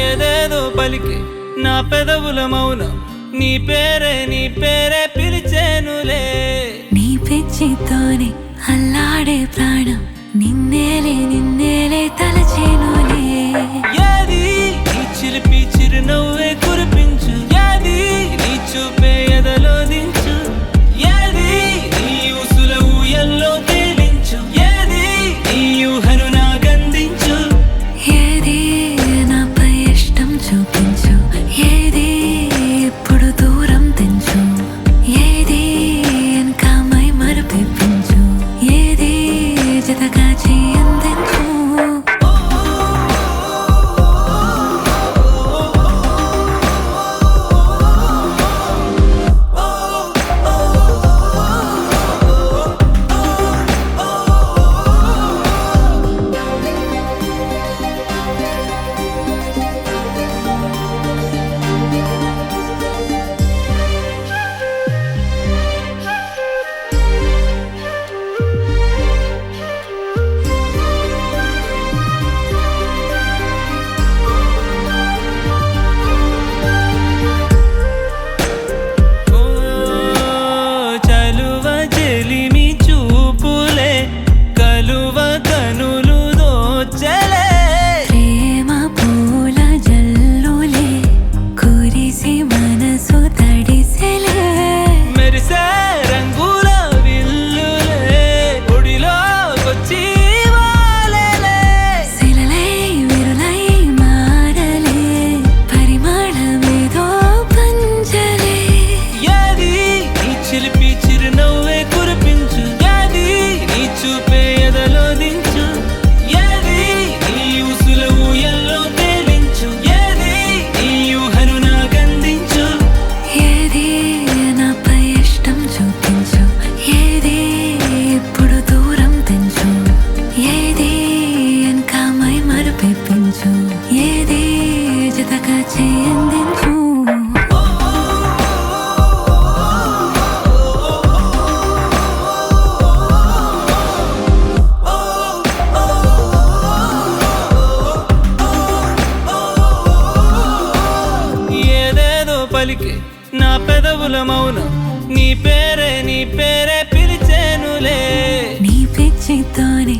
ఏదేదో పలికి నా పెదవుల మౌనం నీ పేరే పిలిచేనులే. నీ పిచ్చితోనే అల్లాడే ప్రాణం నిన్నేలే తలచేనులే. ఏది నీ చిలిపి చిరునవ్వే కురిపించు, ఏది నీ చూపే ఎదలో దించు, ఏది నీ ఊసుల ఊయల్లో తేలించు, ఏది నీ ఊహను నాకందించు. ఏది నాపై ఇష్టం చూపించు, ఏది ఇప్పుడు దూరం తెంచు, ఏది ఇంకా మై మరపించు, ఏది జతగా చేయందించు. ఏది జతగా చేయందించు. ఏదేదో పలికి నా పెదవుల మౌనం నీ పేరే పిలిచేనులే. నీ పిచ్చితోనే